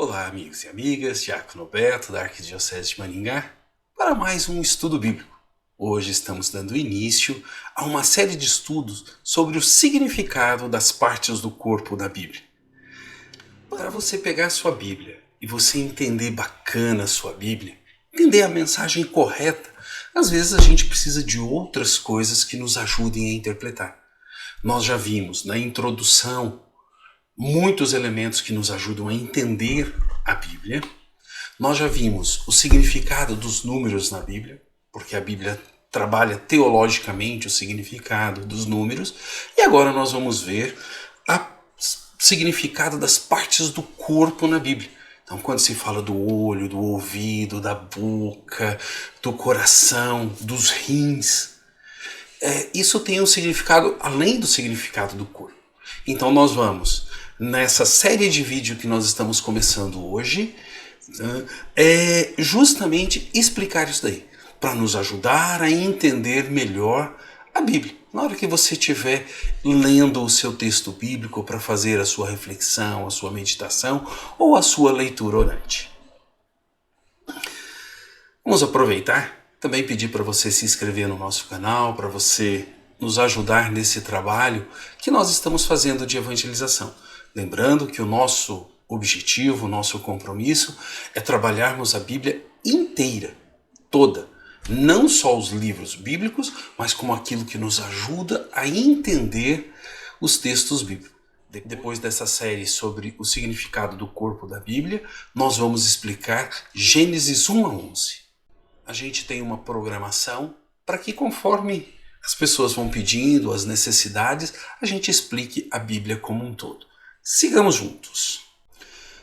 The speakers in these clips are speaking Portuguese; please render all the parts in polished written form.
Olá, amigos e amigas, Diácono Beto, da Arquidiocese de Maringá, para mais um estudo bíblico. Hoje estamos dando início a uma série de estudos sobre o significado das partes do corpo da Bíblia. Para você pegar sua Bíblia e você entender bacana a sua Bíblia, entender a mensagem correta, às vezes a gente precisa de outras coisas que nos ajudem a interpretar. Nós já vimos na introdução muitos elementos que nos ajudam a entender a Bíblia. Nós já vimos o significado dos números na Bíblia, porque a Bíblia trabalha teologicamente o significado dos números. E agora nós vamos ver o significado das partes do corpo na Bíblia. Então, quando se fala do olho, do ouvido, da boca, do coração, dos rins, isso tem um significado além do significado do corpo. Então, nós vamos nessa série de vídeo que nós estamos começando hoje, justamente explicar isso daí, para nos ajudar a entender melhor a Bíblia. Na hora que você estiver lendo o seu texto bíblico para fazer a sua reflexão, a sua meditação ou a sua leitura orante. Vamos aproveitar, também pedir para você se inscrever no nosso canal, para você nos ajudar nesse trabalho que nós estamos fazendo de evangelização. Lembrando que o nosso objetivo, o nosso compromisso é trabalharmos a Bíblia inteira, toda. Não só os livros bíblicos, mas como aquilo que nos ajuda a entender os textos bíblicos. Depois dessa série sobre o significado do corpo da Bíblia, nós vamos explicar Gênesis 1 a 11. A gente tem uma programação para que, conforme as pessoas vão pedindo, as necessidades, a gente explique a Bíblia como um todo. Sigamos juntos.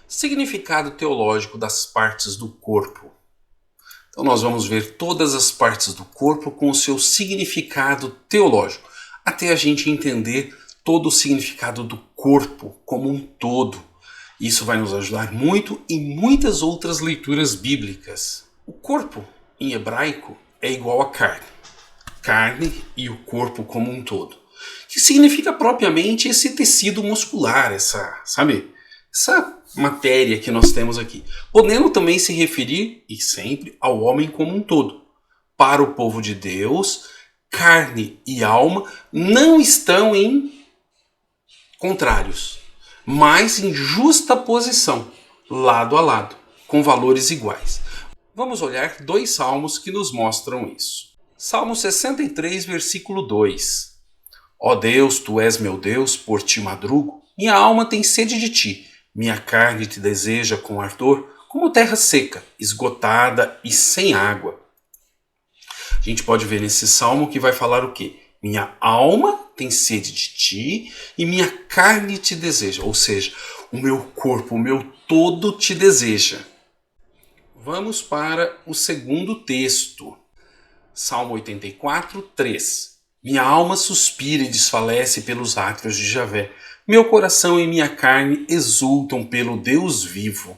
Significado teológico das partes do corpo. Então nós vamos ver todas as partes do corpo com o seu significado teológico, até a gente entender todo o significado do corpo como um todo. Isso vai nos ajudar muito em muitas outras leituras bíblicas. O corpo, em hebraico, é igual a carne. Carne e o corpo como um todo. Que significa propriamente esse tecido muscular, essa matéria que nós temos aqui. Podendo também se referir, e sempre, ao homem como um todo. Para o povo de Deus, carne e alma não estão em contrários, mas em justa posição, lado a lado, com valores iguais. Vamos olhar 2 salmos que nos mostram isso. Salmo 63, versículo 2. Ó Deus, Tu és meu Deus, por Ti madrugo, minha alma tem sede de Ti, minha carne Te deseja com ardor, como terra seca, esgotada e sem água. A gente pode ver nesse salmo que vai falar o quê? Minha alma tem sede de Ti e minha carne Te deseja, ou seja, o meu corpo, o meu todo Te deseja. Vamos para o segundo texto. Salmo 84, 3. Minha alma suspira e desfalece pelos átrios de Javé. Meu coração e minha carne exultam pelo Deus vivo.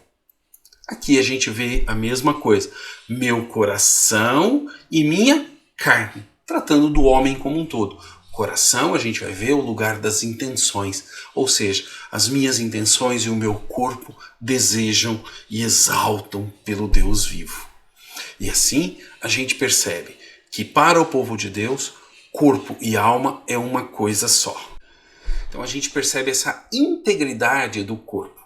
Aqui a gente vê a mesma coisa. Meu coração e minha carne. Tratando do homem como um todo. Coração, a gente vai ver o lugar das intenções. Ou seja, as minhas intenções e o meu corpo desejam e exaltam pelo Deus vivo. E assim a gente percebe que para o povo de Deus, corpo e alma é uma coisa só. Então a gente percebe essa integridade do corpo.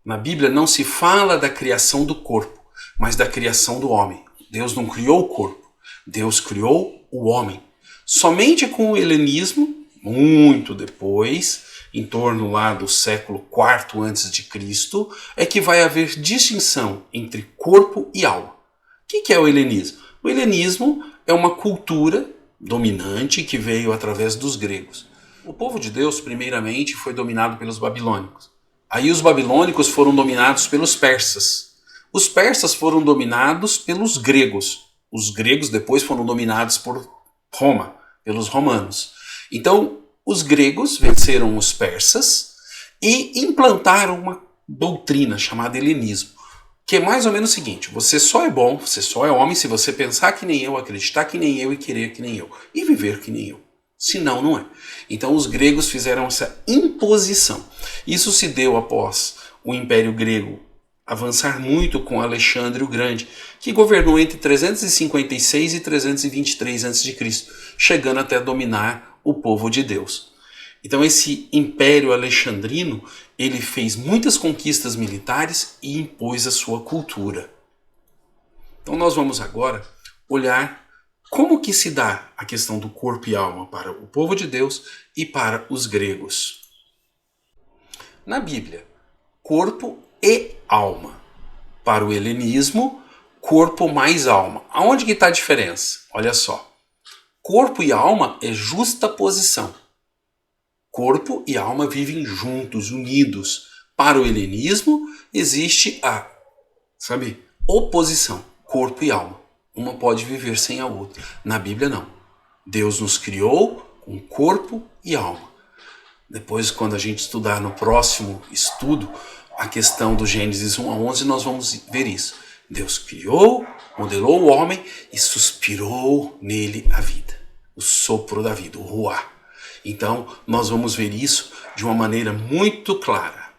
Na Bíblia não se fala da criação do corpo, mas da criação do homem. Deus não criou o corpo, Deus criou o homem. Somente com o helenismo, muito depois, em torno lá do século IV a.C., é que vai haver distinção entre corpo e alma. O que é o helenismo? O helenismo é uma cultura dominante que veio através dos gregos. O povo de Deus, primeiramente, foi dominado pelos babilônicos. Aí os babilônicos foram dominados pelos persas. Os persas foram dominados pelos gregos. Os gregos depois foram dominados por Roma, pelos romanos. Então, os gregos venceram os persas e implantaram uma doutrina chamada helenismo, que é mais ou menos o seguinte: você só é bom, você só é homem se você pensar que nem eu, acreditar que nem eu e querer que nem eu, e viver que nem eu. Senão, não é. Então os gregos fizeram essa imposição. Isso se deu após o Império Grego avançar muito com Alexandre o Grande, que governou entre 356 e 323 a.C., chegando até dominar o povo de Deus. Então esse Império Alexandrino, ele fez muitas conquistas militares e impôs a sua cultura. Então nós vamos agora olhar como que se dá a questão do corpo e alma para o povo de Deus e para os gregos. Na Bíblia, corpo e alma. Para o helenismo, corpo mais alma. Aonde que está a diferença? Olha só. Corpo e alma é justa posição. Corpo e alma vivem juntos, unidos. Para o helenismo, existe a, oposição, corpo e alma. Uma pode viver sem a outra. Na Bíblia, não. Deus nos criou com corpo e alma. Depois, quando a gente estudar no próximo estudo a questão do Gênesis 1 a 11, nós vamos ver isso. Deus criou, modelou o homem e suspirou nele a vida. O sopro da vida, o ruá. Então, nós vamos ver isso de uma maneira muito clara.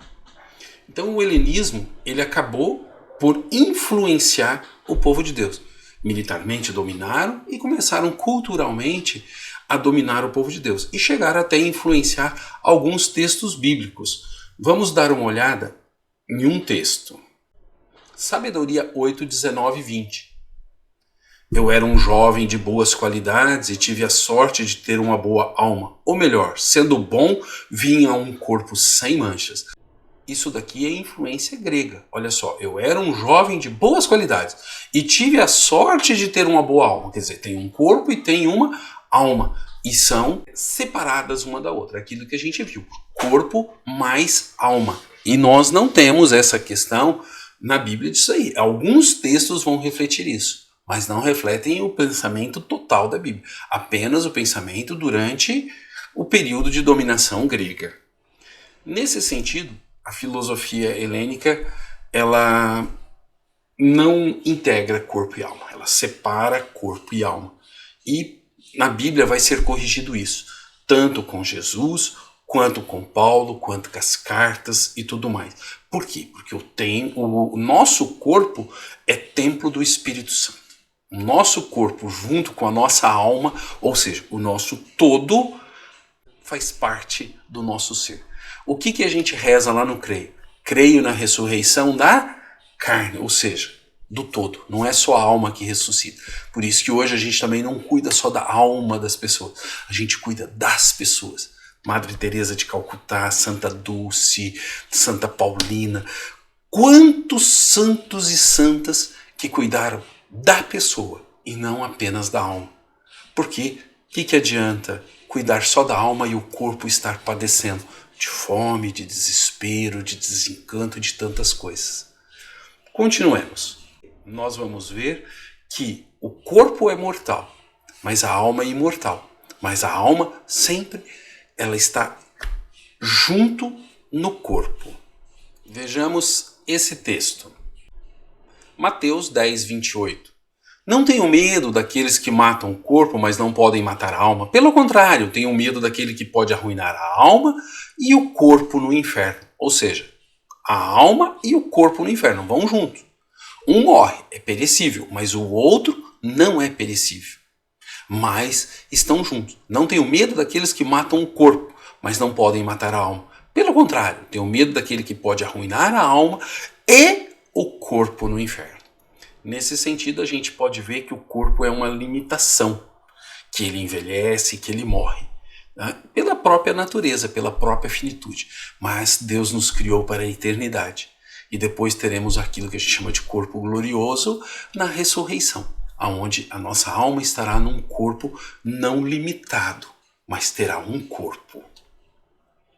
Então, o helenismo, ele acabou por influenciar o povo de Deus. Militarmente dominaram e começaram culturalmente a dominar o povo de Deus e chegaram até a influenciar alguns textos bíblicos. Vamos dar uma olhada em um texto. Sabedoria 8, 19 e 20. Eu era um jovem de boas qualidades e tive a sorte de ter uma boa alma. Ou melhor, sendo bom, vinha um corpo sem manchas. Isso daqui é influência grega. Olha só, eu era um jovem de boas qualidades e tive a sorte de ter uma boa alma. Quer dizer, tem um corpo e tem uma alma. E são separadas uma da outra. Aquilo que a gente viu. Corpo mais alma. E nós não temos essa questão na Bíblia disso aí. Alguns textos vão refletir isso, mas não refletem o pensamento total da Bíblia. Apenas o pensamento durante o período de dominação grega. Nesse sentido, a filosofia helênica, ela não integra corpo e alma. Ela separa corpo e alma. E na Bíblia vai ser corrigido isso, tanto com Jesus, quanto com Paulo, quanto com as cartas e tudo mais. Por quê? Porque o nosso corpo é templo do Espírito Santo. O nosso corpo, junto com a nossa alma, ou seja, o nosso todo, faz parte do nosso ser. O que a gente reza lá no Creio? Creio na ressurreição da carne, ou seja, do todo. Não é só a alma que ressuscita. Por isso que hoje a gente também não cuida só da alma das pessoas. A gente cuida das pessoas. Madre Teresa de Calcutá, Santa Dulce, Santa Paulina. Quantos santos e santas que cuidaram da pessoa e não apenas da alma. Porque o que adianta cuidar só da alma e o corpo estar padecendo de fome, de desespero, de desencanto, de tantas coisas? Continuemos. Nós vamos ver que o corpo é mortal, mas a alma é imortal. Mas a alma sempre ela está junto no corpo. Vejamos esse texto. Mateus 10, 28. Não tenham medo daqueles que matam o corpo, mas não podem matar a alma. Pelo contrário, tenham medo daquele que pode arruinar a alma e o corpo no inferno. Ou seja, a alma e o corpo no inferno vão juntos. Um morre, é perecível, mas o outro não é perecível. Mas estão juntos. Não tenham medo daqueles que matam o corpo, mas não podem matar a alma. Pelo contrário, tenham medo daquele que pode arruinar a alma e o corpo no inferno. Nesse sentido, a gente pode ver que o corpo é uma limitação, que ele envelhece, que ele morre, né? Pela própria natureza, pela própria finitude. Mas Deus nos criou para a eternidade. E depois teremos aquilo que a gente chama de corpo glorioso na ressurreição, onde a nossa alma estará num corpo não limitado, mas terá um corpo.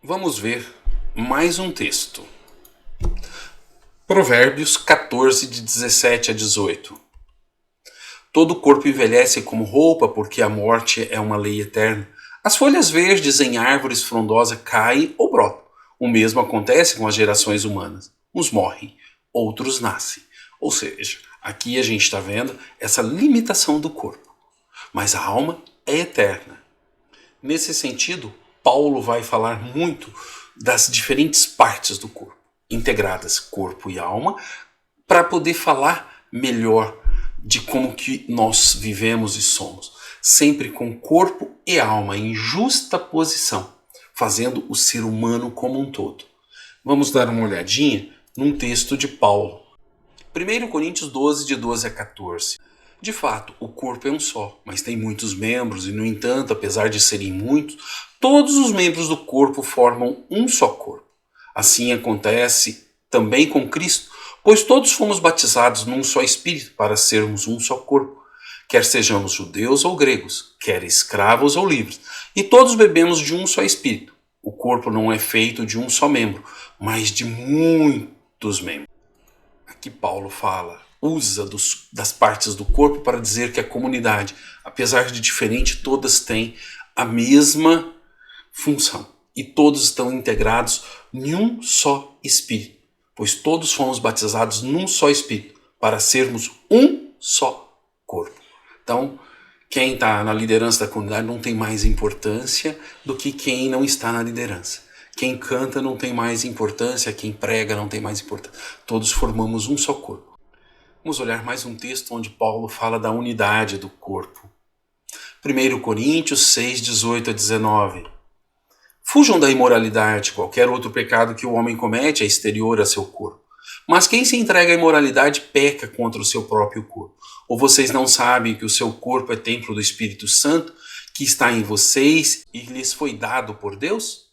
Vamos ver mais um texto. Provérbios 14, de 17 a 18. Todo corpo envelhece como roupa, porque a morte é uma lei eterna. As folhas verdes em árvores frondosas caem ou brotam. O mesmo acontece com as gerações humanas. Uns morrem, outros nascem. Ou seja, aqui a gente está vendo essa limitação do corpo. Mas a alma é eterna. Nesse sentido, Paulo vai falar muito das diferentes partes do corpo. integradas, corpo e alma, para poder falar melhor de como que nós vivemos e somos, sempre com corpo e alma em justa posição, fazendo o ser humano como um todo. Vamos dar uma olhadinha num texto de Paulo. 1 Coríntios 12, de 12 a 14. De fato, o corpo é um só, mas tem muitos membros e, no entanto, apesar de serem muitos, todos os membros do corpo formam um só corpo. Assim acontece também com Cristo, pois todos fomos batizados num só Espírito para sermos um só corpo, quer sejamos judeus ou gregos, quer escravos ou livres, e todos bebemos de um só Espírito. O corpo não é feito de um só membro, mas de muitos membros. Aqui Paulo usa das partes do corpo para dizer que a comunidade, apesar de diferente, todas têm a mesma função. E todos estão integrados em um só Espírito, pois todos fomos batizados num só Espírito, para sermos um só corpo. Então, quem está na liderança da comunidade não tem mais importância do que quem não está na liderança. Quem canta não tem mais importância, quem prega não tem mais importância. Todos formamos um só corpo. Vamos olhar mais um texto onde Paulo fala da unidade do corpo. 1 Coríntios 6, 18 a 19. Fujam da imoralidade, qualquer outro pecado que o homem comete é exterior a seu corpo. Mas quem se entrega à imoralidade peca contra o seu próprio corpo. Ou vocês não sabem que o seu corpo é templo do Espírito Santo, que está em vocês e lhes foi dado por Deus?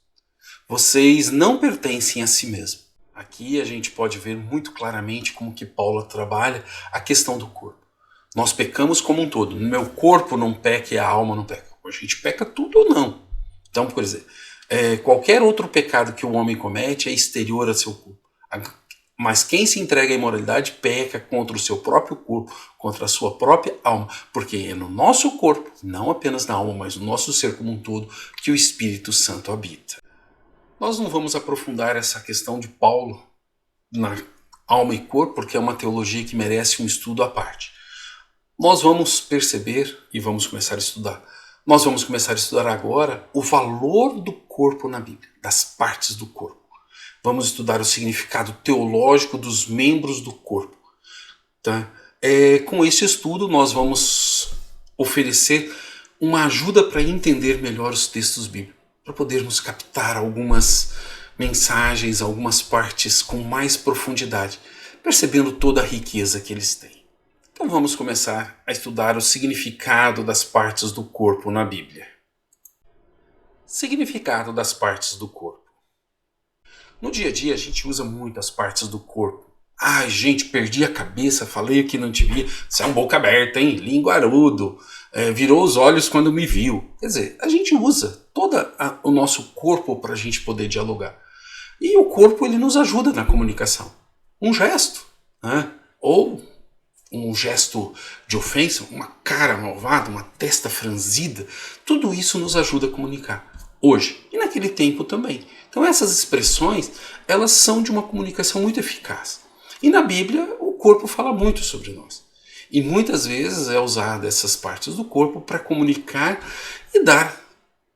Vocês não pertencem a si mesmos. Aqui a gente pode ver muito claramente como que Paulo trabalha a questão do corpo. Nós pecamos como um todo. No meu corpo não peca e a alma não peca. A gente peca tudo ou não. Então, por exemplo, qualquer outro pecado que o homem comete é exterior a seu corpo. Mas quem se entrega à imoralidade peca contra o seu próprio corpo, contra a sua própria alma, porque é no nosso corpo, não apenas na alma, mas no nosso ser como um todo, que o Espírito Santo habita. Nós não vamos aprofundar essa questão de Paulo na alma e corpo, porque é uma teologia que merece um estudo à parte. Nós vamos perceber e vamos começar a estudar. Nós vamos começar a estudar agora o valor do corpo na Bíblia, das partes do corpo. Vamos estudar o significado teológico dos membros do corpo. Tá? Com esse estudo, nós vamos oferecer uma ajuda para entender melhor os textos bíblicos, para podermos captar algumas mensagens, algumas partes com mais profundidade, percebendo toda a riqueza que eles têm. Então vamos começar a estudar o significado das partes do corpo na Bíblia. Significado das partes do corpo. No dia a dia a gente usa muito as partes do corpo. Ai, gente, perdi a cabeça, falei que não te via. Você é um boca aberta, hein? Linguarudo. Virou os olhos quando me viu. Quer dizer, a gente usa todo o nosso corpo para a gente poder dialogar. E o corpo ele nos ajuda na comunicação. Um gesto, né? Ou um gesto de ofensa, uma cara malvada, uma testa franzida, tudo isso nos ajuda a comunicar. Hoje e naquele tempo também. Então essas expressões, elas são de uma comunicação muito eficaz. E na Bíblia o corpo fala muito sobre nós. E muitas vezes é usada essas partes do corpo para comunicar e dar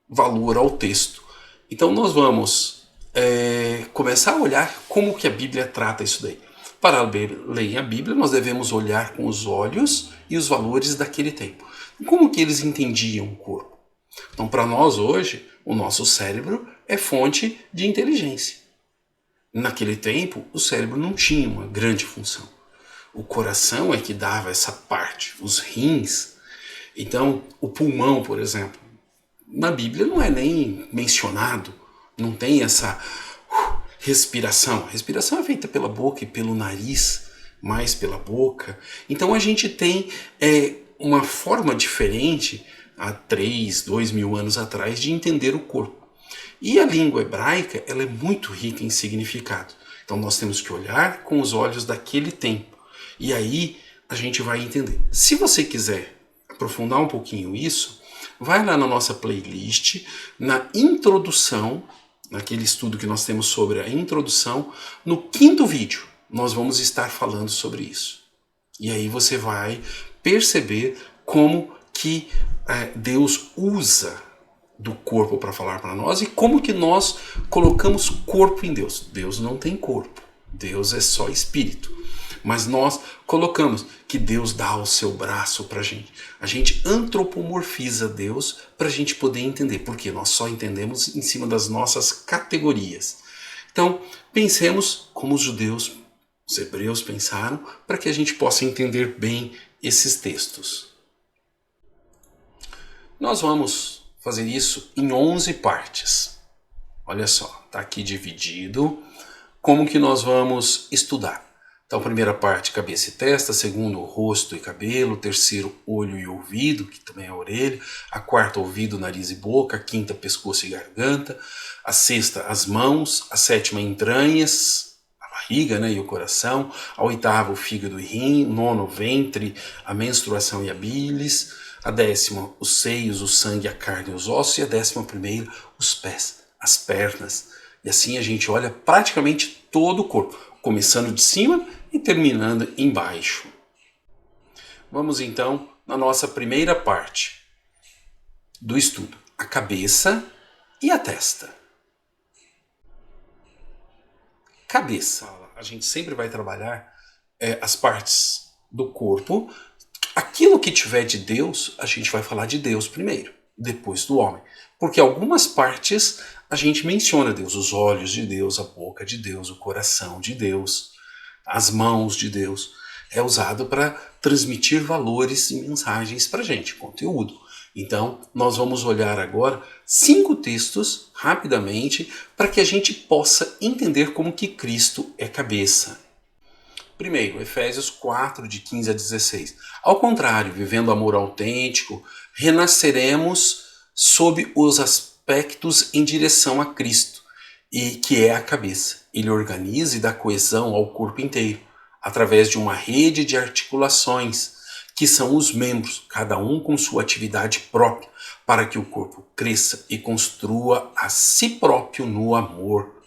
valor ao texto. Então nós vamos começar a olhar como que a Bíblia trata isso daí. Para ler a Bíblia nós devemos olhar com os olhos e os valores daquele tempo. Como que eles entendiam o corpo? Então para nós hoje, o nosso cérebro é fonte de inteligência. Naquele tempo, o cérebro não tinha uma grande função. O coração é que dava essa parte, os rins. Então, o pulmão, por exemplo, na Bíblia não é nem mencionado, não tem essa respiração. A respiração é feita pela boca e pelo nariz, mais pela boca. Então a gente tem uma forma diferente, há 2.000 anos atrás, de entender o corpo. E a língua hebraica ela é muito rica em significado. Então nós temos que olhar com os olhos daquele tempo. E aí a gente vai entender. Se você quiser aprofundar um pouquinho isso, vai lá na nossa playlist, na introdução, naquele estudo que nós temos sobre a introdução, no 5º vídeo nós vamos estar falando sobre isso. E aí você vai perceber como que Deus usa do corpo para falar para nós e como que nós colocamos corpo em Deus. Deus não tem corpo. Deus é só espírito. Mas nós colocamos que Deus dá o seu braço para a gente. A gente antropomorfiza Deus para a gente poder entender, porque nós só entendemos em cima das nossas categorias. Então, pensemos como os judeus, os hebreus pensaram, para que a gente possa entender bem esses textos. Nós vamos fazer isso em 11 partes. Olha só, está aqui dividido. Como que nós vamos estudar? Então, primeira parte, cabeça e testa. Segundo, rosto e cabelo. Terceiro, olho e ouvido, que também é a orelha. A quarta, ouvido, nariz e boca. A quinta, pescoço e garganta. A sexta, as mãos. A sétima, entranhas, a barriga, né, e o coração. A oitava, o fígado e rim. Nono, o ventre, a menstruação e a bilis. A décima, os seios, o sangue, a carne e os ossos. E a 11ª, os pés, as pernas. E assim a gente olha praticamente todo o corpo, começando de cima e terminando embaixo. Vamos então na nossa primeira parte do estudo, a cabeça e a testa. Cabeça. A gente sempre vai trabalhar as partes do corpo. Aquilo que tiver de Deus, a gente vai falar de Deus primeiro, depois do homem. Porque algumas partes a gente menciona Deus, os olhos de Deus, a boca de Deus, o coração de Deus, as mãos de Deus. É usado para transmitir valores e mensagens para a gente, conteúdo. Então, nós vamos olhar agora 5 textos, rapidamente, para que a gente possa entender como que Cristo é cabeça. Primeiro, Efésios 4, de 15 a 16. Ao contrário, vivendo amor autêntico, renasceremos sob os aspectos em direção a Cristo, e que é a cabeça. Ele organiza e dá coesão ao corpo inteiro, através de uma rede de articulações, que são os membros, cada um com sua atividade própria, para que o corpo cresça e construa a si próprio no amor.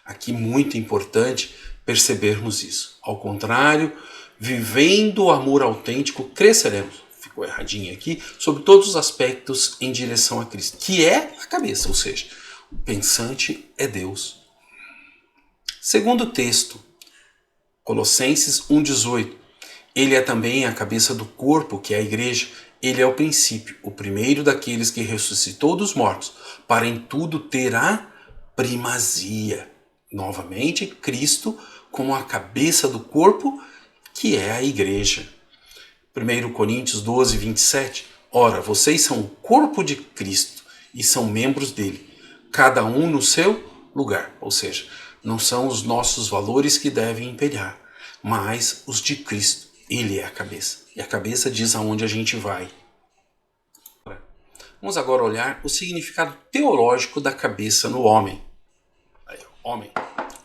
Aqui muito importante percebermos isso. Ao contrário, vivendo o amor autêntico, cresceremos. Ficou erradinho aqui, sobre todos os aspectos em direção a Cristo, que é a cabeça, ou seja, o pensante é Deus. Segundo texto, Colossenses 1,18. Ele é também a cabeça do corpo, que é a igreja. Ele é o princípio, o primeiro daqueles que ressuscitou dos mortos, para em tudo ter a primazia. Novamente, Cristo como a cabeça do corpo, que é a igreja. 1 Coríntios 12, 27. Ora, vocês são o corpo de Cristo e são membros dele, cada um no seu lugar. Ou seja, não são os nossos valores que devem imperar, mas os de Cristo. Ele é a cabeça. E a cabeça diz aonde a gente vai. Vamos agora olhar o significado teológico da cabeça no homem. Aí, homem.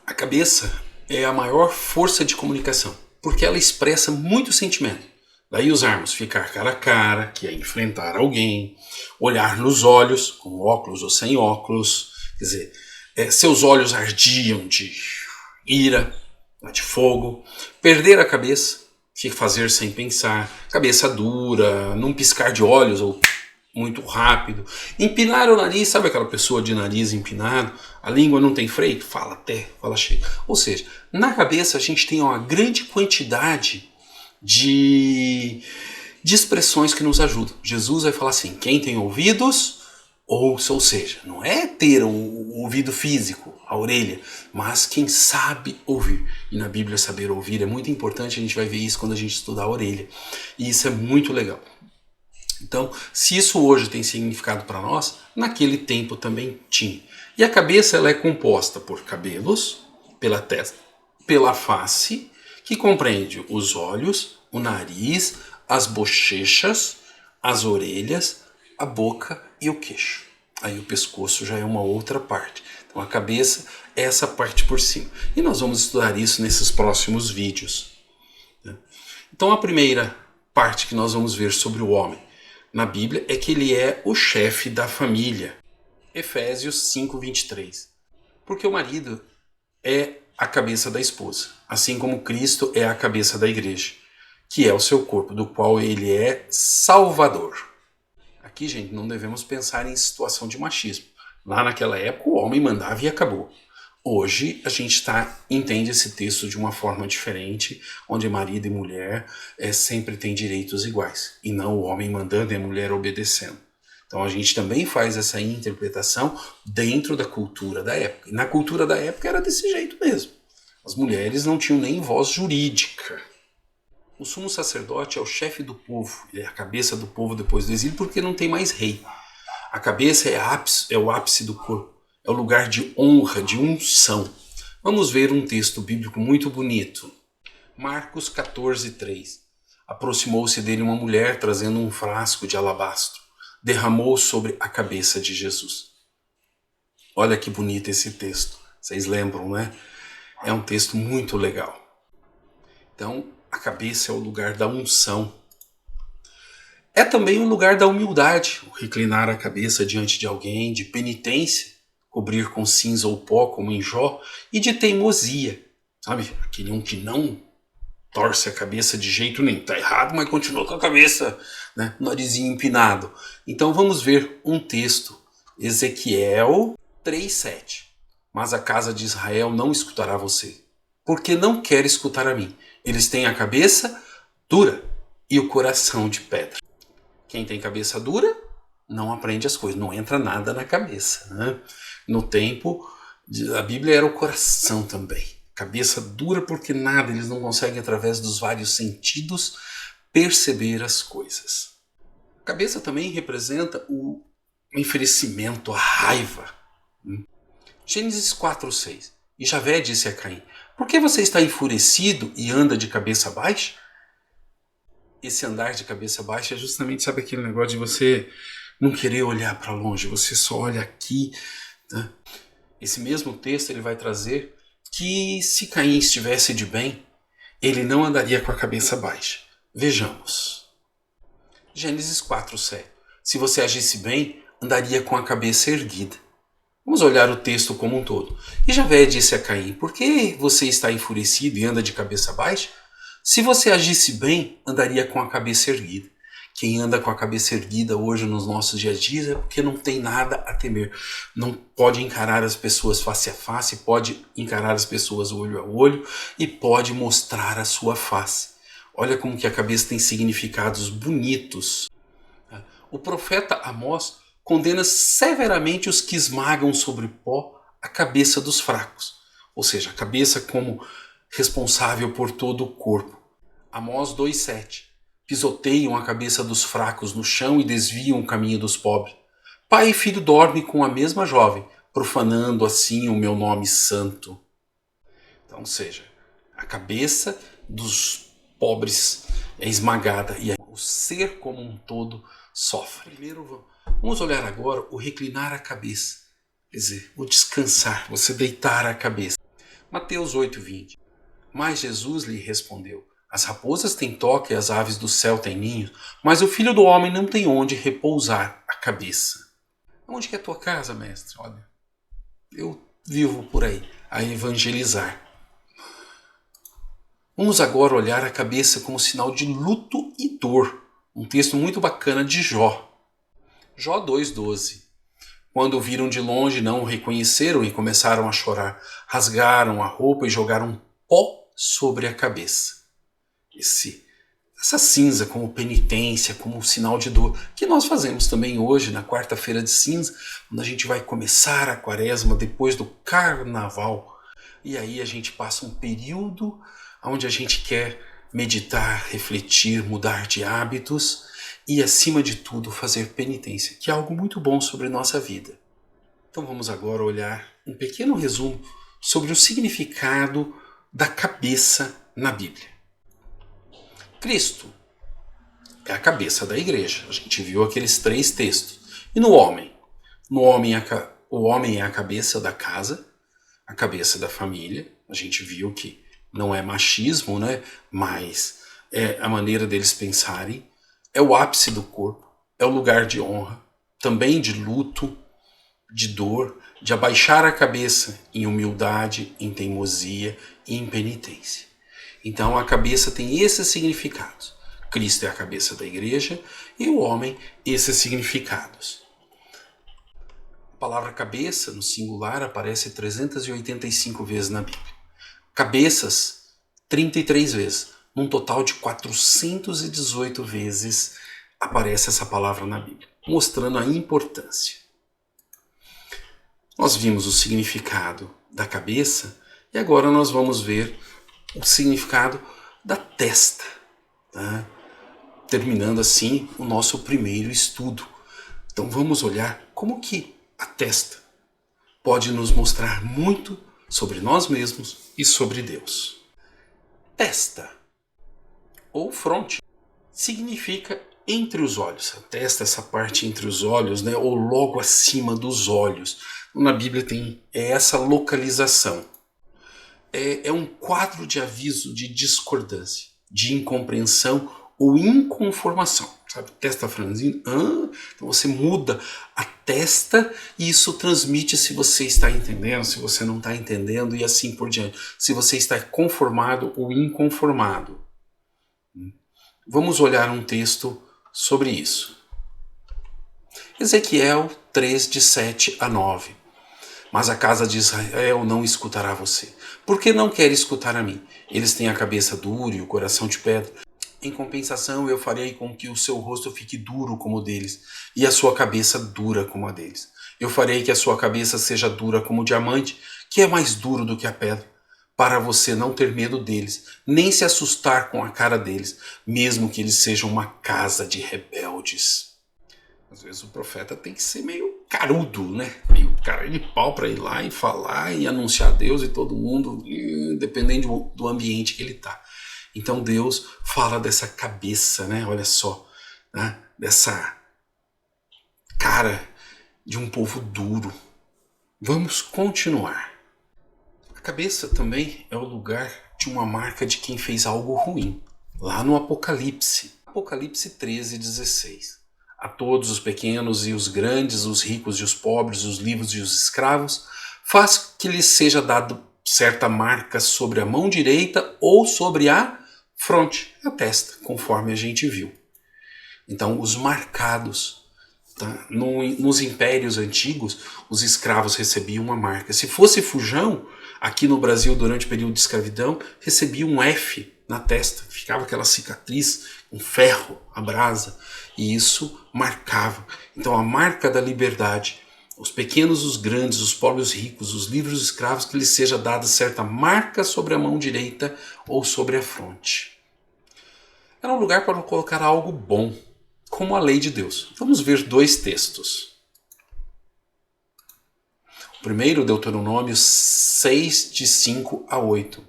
A cabeça é a maior força de comunicação, porque ela expressa muito sentimento. Daí usarmos ficar cara a cara, que é enfrentar alguém, olhar nos olhos, com óculos ou sem óculos, quer dizer, seus olhos ardiam de ira, de fogo, perder a cabeça, fazer sem pensar, cabeça dura, num piscar de olhos ou muito rápido, empinar o nariz, sabe aquela pessoa de nariz empinado, a língua não tem freio, fala até, fala cheio. Ou seja, na cabeça a gente tem uma grande quantidade de expressões que nos ajudam. Jesus vai falar assim, quem tem ouvidos, ouça, ou seja, não é ter o ouvido físico, a orelha, mas quem sabe ouvir. E na Bíblia saber ouvir é muito importante, a gente vai ver isso quando a gente estudar a orelha. E isso é muito legal. Então, se isso hoje tem significado para nós, naquele tempo também tinha. E a cabeça ela é composta por cabelos, pela testa, pela face, que compreende os olhos, o nariz, as bochechas, as orelhas, a boca e o queixo. Aí o pescoço já é uma outra parte. Então a cabeça é essa parte por cima. E nós vamos estudar isso nesses próximos vídeos. Então a primeira parte que nós vamos ver sobre o homem na Bíblia é que ele é o chefe da família. Efésios 5:23. Porque o marido é a cabeça da esposa, assim como Cristo é a cabeça da igreja, que é o seu corpo, do qual ele é salvador. Aqui, gente, não devemos pensar em situação de machismo. Lá naquela época o homem mandava e acabou. Hoje a gente entende esse texto de uma forma diferente, onde marido e mulher sempre têm direitos iguais, e não o homem mandando e a mulher obedecendo. Então a gente também faz essa interpretação dentro da cultura da época. E na cultura da época era desse jeito mesmo. As mulheres não tinham nem voz jurídica. O sumo sacerdote é o chefe do povo, ele é a cabeça do povo depois do exílio, porque não tem mais rei. A cabeça é o ápice do corpo, é o lugar de honra, de unção. Vamos ver um texto bíblico muito bonito. Marcos 14:3. Aproximou-se dele uma mulher trazendo um frasco de alabastro. Derramou sobre a cabeça de Jesus. Olha que bonito esse texto. Vocês lembram, né? É um texto muito legal. Então, a cabeça é o lugar da unção. É também o lugar da humildade, o reclinar a cabeça diante de alguém, de penitência, cobrir com cinza ou pó, como em Jó, e de teimosia. Sabe? Aquele um que não torce a cabeça de jeito nenhum. Está errado, mas continua com a cabeça, né? Narizinho empinado. Então vamos ver um texto. Ezequiel 3:7. Mas a casa de Israel não escutará você, porque não quer escutar a mim. Eles têm a cabeça dura e o coração de pedra. Quem tem cabeça dura não aprende as coisas, não entra nada na cabeça, né? No tempo, a Bíblia era o coração também. Cabeça dura porque nada, eles não conseguem, através dos vários sentidos, perceber as coisas. A cabeça também representa o enfurecimento, a raiva. Gênesis 4:6. E Javé disse a Caim: por que você está enfurecido e anda de cabeça baixa? Esse andar de cabeça baixa é justamente, sabe, aquele negócio de você não querer olhar para longe, você só olha aqui. Né? Esse mesmo texto ele vai trazer que se Caim estivesse de bem, ele não andaria com a cabeça baixa. Vejamos. Gênesis 4:7. Se você agisse bem, andaria com a cabeça erguida. Vamos olhar o texto como um todo. E Javé disse a Caim: por que você está enfurecido e anda de cabeça baixa? Se você agisse bem, andaria com a cabeça erguida. Quem anda com a cabeça erguida hoje nos nossos dias a dias é porque não tem nada a temer. Não pode encarar as pessoas face a face, pode encarar as pessoas olho a olho e pode mostrar a sua face. Olha como que a cabeça tem significados bonitos. O profeta Amós condena severamente os que esmagam sobre pó a cabeça dos fracos, ou seja, a cabeça como responsável por todo o corpo. Amós 2:7. Pisoteiam a cabeça dos fracos no chão e desviam o caminho dos pobres. Pai e filho dormem com a mesma jovem, profanando assim o meu nome santo. Então, ou seja, a cabeça dos pobres é esmagada e o ser como um todo sofre. Primeiro, vamos olhar agora o reclinar a cabeça. Quer dizer, o descansar, você deitar a cabeça. Mateus 8:20. Mas Jesus lhe respondeu: as raposas têm toca e as aves do céu têm ninhos, mas o Filho do Homem não tem onde repousar a cabeça. Onde que é a tua casa, mestre? Olha, eu vivo por aí, a evangelizar. Vamos agora olhar a cabeça como sinal de luto e dor. Um texto muito bacana de Jó. Jó 2:12. Quando o viram de longe, não o reconheceram e começaram a chorar. Rasgaram a roupa e jogaram pó sobre a cabeça. Essa cinza como penitência, como um sinal de dor, que nós fazemos também hoje, na quarta-feira de cinza, quando a gente vai começar a quaresma depois do carnaval. E aí a gente passa um período onde a gente quer meditar, refletir, mudar de hábitos e, acima de tudo, fazer penitência, que é algo muito bom sobre nossa vida. Então vamos agora olhar um pequeno resumo sobre o significado da cabeça na Bíblia. Cristo é a cabeça da igreja. A gente viu aqueles 3 textos. E no homem? O homem é a cabeça da casa, a cabeça da família. A gente viu que não é machismo, né? Mas é a maneira deles pensarem. É o ápice do corpo, é o lugar de honra, também de luto, de dor, de abaixar a cabeça em humildade, em teimosia e em penitência. Então a cabeça tem esses significados. Cristo é a cabeça da igreja e o homem esses significados. palavra cabeça, no singular, aparece 385 vezes na Bíblia. Cabeças, 33 vezes. Num total de 418 vezes aparece essa palavra na Bíblia, mostrando a importância. Nós vimos o significado da cabeça e agora nós vamos ver o significado da testa, tá? Terminando assim o nosso primeiro estudo. Então vamos olhar como que a testa pode nos mostrar muito sobre nós mesmos e sobre Deus. Testa, ou fronte, significa entre os olhos. A testa, essa parte entre os olhos, né, ou logo acima dos olhos. Na Bíblia tem essa localização. É um quadro de aviso de discordância, de incompreensão ou inconformação. Sabe, testa franzina, então você muda a testa e isso transmite se você está entendendo, se você não está entendendo e assim por diante. Se você está conformado ou inconformado. Vamos olhar um texto sobre isso. Ezequiel 3, de 7 a 9. Mas a casa de Israel não escutará você, porque não quer escutar a mim. Eles têm a cabeça dura e o coração de pedra. Em compensação, eu farei com que o seu rosto fique duro como o deles, e a sua cabeça dura como a deles. Eu farei que a sua cabeça seja dura como o diamante, que é mais duro do que a pedra, para você não ter medo deles, nem se assustar com a cara deles, mesmo que eles sejam uma casa de rebeldes. Às vezes o profeta tem que ser meio carudo, né? Meio cara de pau para ir lá e falar e anunciar a Deus e todo mundo, dependendo do ambiente que ele está. Então Deus fala dessa cabeça, né? Olha só, né? Dessa cara de um povo duro. Vamos continuar. A cabeça também é o lugar de uma marca de quem fez algo ruim. Lá no Apocalipse. Apocalipse 13, 16. A todos os pequenos e os grandes, os ricos e os pobres, os livres e os escravos, faz que lhes seja dado certa marca sobre a mão direita ou sobre a fronte, a testa, conforme a gente viu. Então, os marcados. Tá? Nos impérios antigos, os escravos recebiam uma marca. Se fosse fujão, aqui no Brasil, durante o período de escravidão, recebia um F na testa. Ficava aquela cicatriz, um ferro, a brasa. E isso marcava. Então, a marca da liberdade. Os pequenos, os grandes, os pobres, os ricos, os livres, os escravos, que lhes seja dada certa marca sobre a mão direita ou sobre a fronte. Era um lugar para colocar algo bom, como a lei de Deus. Vamos ver dois textos. O primeiro, Deuteronômio 6, de 5 a 8.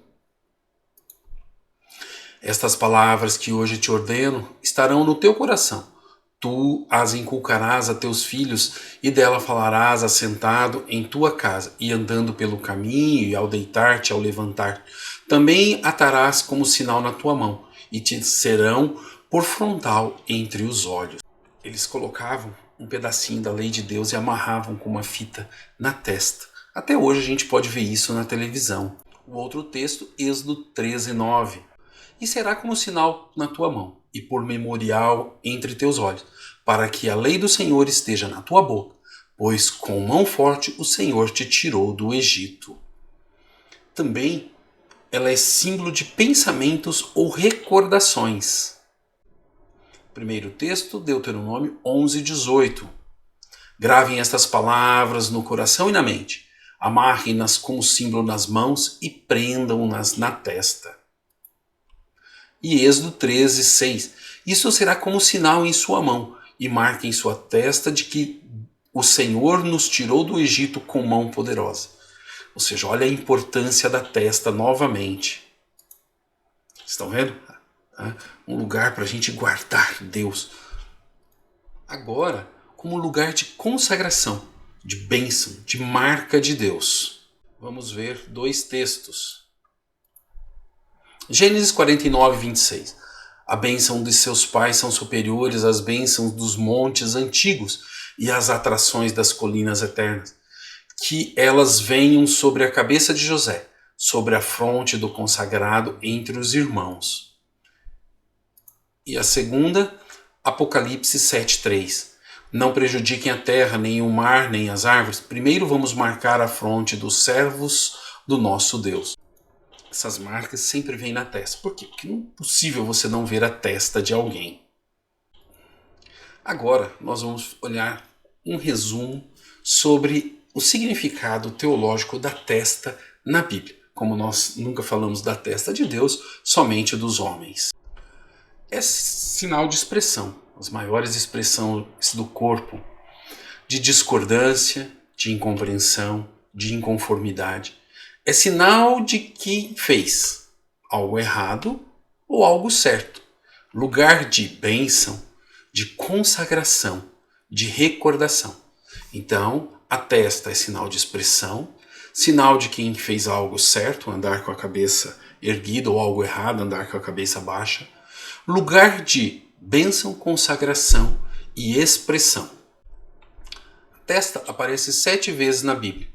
Estas palavras que hoje te ordeno estarão no teu coração. Tu as inculcarás a teus filhos, e dela falarás assentado em tua casa, e andando pelo caminho, e ao deitar-te, ao levantar. Também atarás como sinal na tua mão, e te serão por frontal entre os olhos. Eles colocavam um pedacinho da lei de Deus e amarravam com uma fita na testa. Até hoje a gente pode ver isso na televisão. O outro texto, Êxodo 13, 9. E será como sinal na tua mão, e por memorial entre teus olhos, para que a lei do Senhor esteja na tua boca, pois com mão forte o Senhor te tirou do Egito. Também ela é símbolo de pensamentos ou recordações. Primeiro texto, Deuteronômio 11, 18. Gravem estas palavras no coração e na mente, amarrem-nas como símbolo nas mãos e prendam-nas na testa. E Êxodo 13, 6. Isso será como sinal em sua mão, e marque em sua testa de que o Senhor nos tirou do Egito com mão poderosa. Ou seja, olha a importância da testa novamente. Estão vendo? Um lugar para a gente guardar Deus. Agora, como lugar de consagração, de bênção, de marca de Deus. Vamos ver dois textos. Gênesis 49, 26. A bênção de seus pais são superiores às bênçãos dos montes antigos e às atrações das colinas eternas. Que elas venham sobre a cabeça de José, sobre a fronte do consagrado entre os irmãos. E a segunda, Apocalipse 7, 3. Não prejudiquem a terra, nem o mar, nem as árvores. Primeiro vamos marcar a fronte dos servos do nosso Deus. Essas marcas sempre vêm na testa. Por quê? Porque não é possível você não ver a testa de alguém. Agora nós vamos olhar um resumo sobre o significado teológico da testa na Bíblia. Como nós nunca falamos da testa de Deus, somente dos homens. É sinal de expressão, as maiores expressões do corpo, de discordância, de incompreensão, de inconformidade. É sinal de que fez algo errado ou algo certo. Lugar de bênção, de consagração, de recordação. Então, a testa é sinal de expressão, sinal de quem fez algo certo, andar com a cabeça erguida, ou algo errado, andar com a cabeça baixa. Lugar de bênção, consagração e expressão. A testa aparece 7 vezes na Bíblia,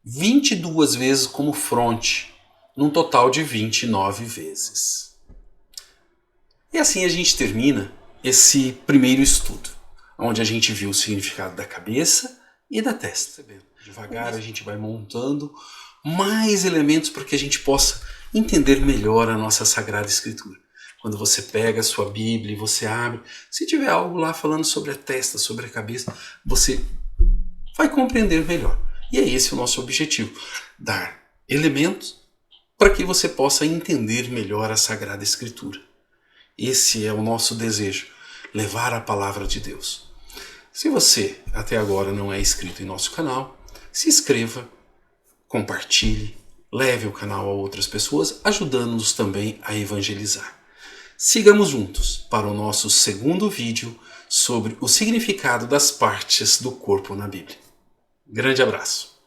22 vezes como fronte, num total de 29 vezes. E assim a gente termina esse primeiro estudo, onde a gente viu o significado da cabeça e da testa. Devagar a gente vai montando mais elementos para que a gente possa entender melhor a nossa Sagrada Escritura. Quando você pega a sua Bíblia e você abre, se tiver algo lá falando sobre a testa, sobre a cabeça, você vai compreender melhor. E é esse o nosso objetivo, dar elementos para que você possa entender melhor a Sagrada Escritura. Esse é o nosso desejo, levar a palavra de Deus. Se você até agora não é inscrito em nosso canal, se inscreva, compartilhe, leve o canal a outras pessoas, ajudando-nos também a evangelizar. Sigamos juntos para o nosso segundo vídeo sobre o significado das partes do corpo na Bíblia. Grande abraço!